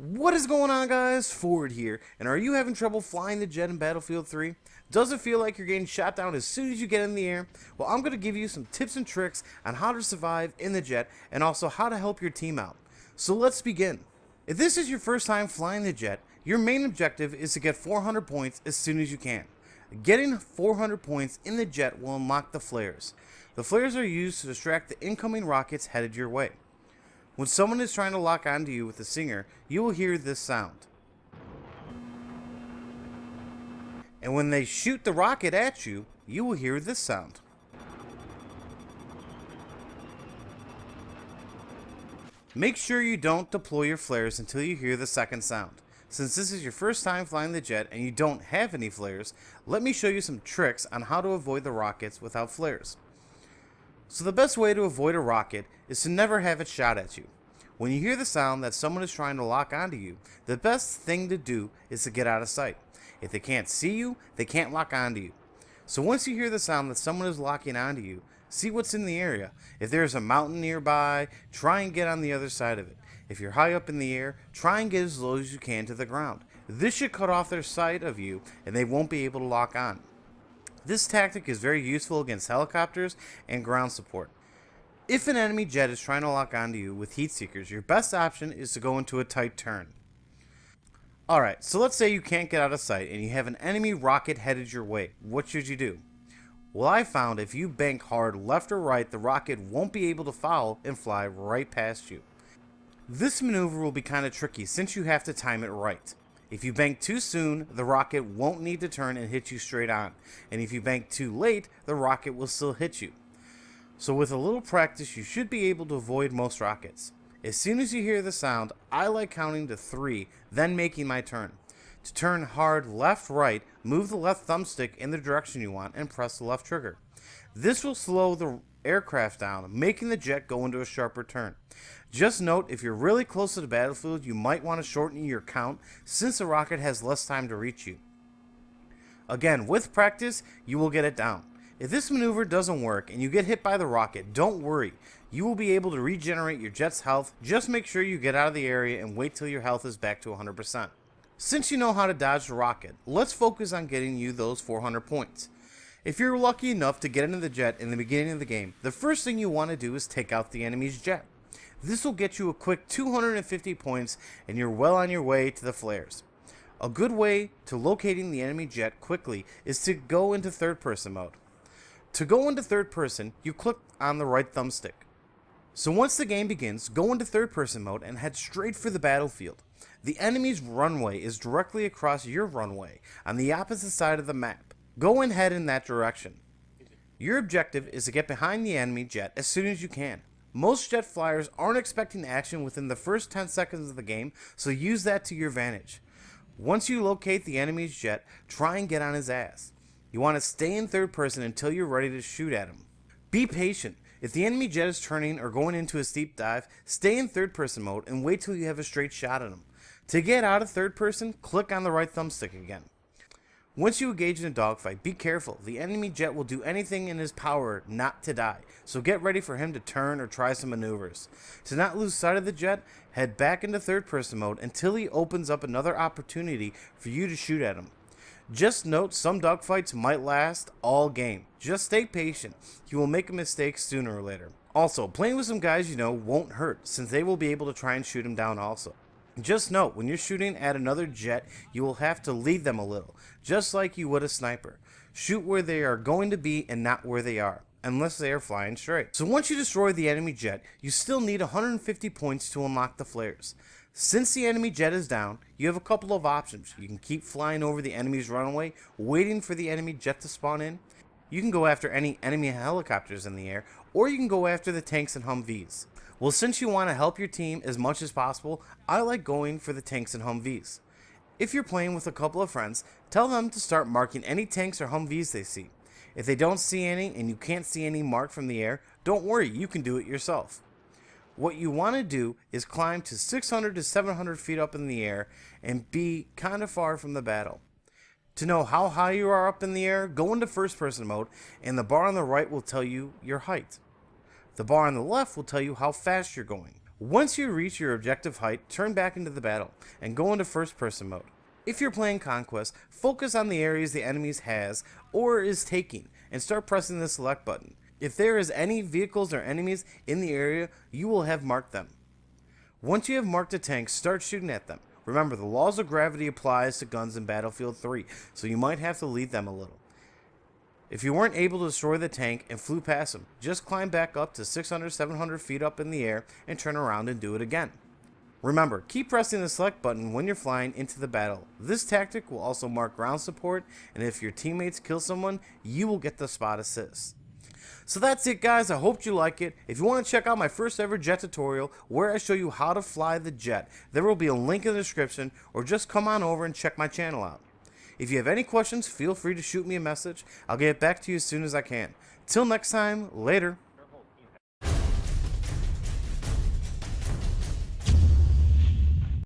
What is going on, guys? Ford here, and are you having trouble flying the jet in Battlefield 3? Does it feel like you're getting shot down as soon as you get in the air? Well, I'm going to give you some tips and tricks on how to survive in the jet and also how to help your team out. So let's begin. If this is your first time flying the jet, your main objective is to get 400 points as soon as you can. Getting 400 points in the jet will unlock the flares. The flares are used to distract the incoming rockets headed your way. When someone is trying to lock onto you with a singer, you will hear this sound. And when they shoot the rocket at you, you will hear this sound. Make sure you don't deploy your flares until you hear the second sound. Since this is your first time flying the jet and you don't have any flares, let me show you some tricks on how to avoid the rockets without flares. So the best way to avoid a rocket is to never have it shot at you. When you hear the sound that someone is trying to lock onto you, the best thing to do is to get out of sight. If they can't see you, they can't lock onto you. So once you hear the sound that someone is locking onto you, see what's in the area. If there's a mountain nearby, try and get on the other side of it. If you're high up in the air, try and get as low as you can to the ground. This should cut off their sight of you and they won't be able to lock on. This tactic is very useful against helicopters and ground support. If an enemy jet is trying to lock onto you with heat seekers, your best option is to go into a tight turn. Alright, so let's say you can't get out of sight and you have an enemy rocket headed your way. What should you do? Well, I found if you bank hard left or right, the rocket won't be able to foul and fly right past you. This maneuver will be kind of tricky since you have to time it right. If you bank too soon, the rocket won't need to turn and hit you straight on. And if you bank too late, the rocket will still hit you. So with a little practice, you should be able to avoid most rockets. As soon as you hear the sound, I like counting to 3, then making my turn. To turn hard left-right, move the left thumbstick in the direction you want and press the left trigger. This will slow the aircraft down, making the jet go into a sharper turn. Just note, if you're really close to the battlefield, you might want to shorten your count since the rocket has less time to reach you. Again, with practice, you will get it down. If this maneuver doesn't work and you get hit by the rocket, don't worry. You will be able to regenerate your jet's health. Just make sure you get out of the area and wait till your health is back to 100%. Since you know how to dodge the rocket, let's focus on getting you those 400 points. If you're lucky enough to get into the jet in the beginning of the game, the first thing you want to do is take out the enemy's jet. This will get you a quick 250 points and you're well on your way to the flares. A good way to locating the enemy jet quickly is to go into third person mode. To go into third person, you click on the right thumbstick. So once the game begins, go into third person mode and head straight for the battlefield. The enemy's runway is directly across your runway on the opposite side of the map. Go and head in that direction. Your objective is to get behind the enemy jet as soon as you can. Most jet flyers aren't expecting action within the first 10 seconds of the game, so use that to your advantage. Once you locate the enemy's jet, try and get on his ass. You want to stay in third person until you're ready to shoot at him. Be patient. If the enemy jet is turning or going into a steep dive, stay in third person mode and wait till you have a straight shot at him. To get out of third person, click on the right thumbstick again. Once you engage in a dogfight, be careful. The enemy jet will do anything in his power not to die, so get ready for him to turn or try some maneuvers. To not lose sight of the jet, head back into third person mode until he opens up another opportunity for you to shoot at him. Just note, some dogfights might last all game. Just stay patient. You will make a mistake sooner or later. Also, playing with some guys you know won't hurt, since they will be able to try and shoot him down also. Just note, when you're shooting at another jet, you will have to lead them a little, just like you would a sniper. Shoot where they are going to be and not where they are, unless they are flying straight. So once you destroy the enemy jet, you still need 150 points to unlock the flares. Since the enemy jet is down, you have a couple of options. You can keep flying over the enemy's runway, waiting for the enemy jet to spawn in. You can go after any enemy helicopters in the air, or you can go after the tanks and Humvees. Well, since you want to help your team as much as possible, I like going for the tanks and Humvees. If you're playing with a couple of friends, tell them to start marking any tanks or Humvees they see. If they don't see any and you can't see any marked from the air, don't worry, you can do it yourself. What you want to do is climb to 600 to 700 feet up in the air and be kind of far from the battle. To know how high you are up in the air, go into first person mode and the bar on the right will tell you your height. The bar on the left will tell you how fast you're going. Once you reach your objective height, turn back into the battle and go into first person mode. If you're playing Conquest, focus on the areas the enemies has or is taking and start pressing the select button. If there is any vehicles or enemies in the area, you will have marked them. Once you have marked a tank, start shooting at them. Remember, the laws of gravity applies to guns in Battlefield 3, so you might have to lead them a little. If you weren't able to destroy the tank and flew past them, just climb back up to 600-700 feet up in the air and turn around and do it again. Remember, keep pressing the select button when you're flying into the battle. This tactic will also mark ground support, and if your teammates kill someone, you will get the spot assist. So that's it, guys. I hope you like it. If you want to check out my first ever jet tutorial where I show you how to fly the jet, there will be a link in the description, or just come on over and check my channel out. If you have any questions, feel free to shoot me a message. I'll get back to you as soon as I can. Till next time, later.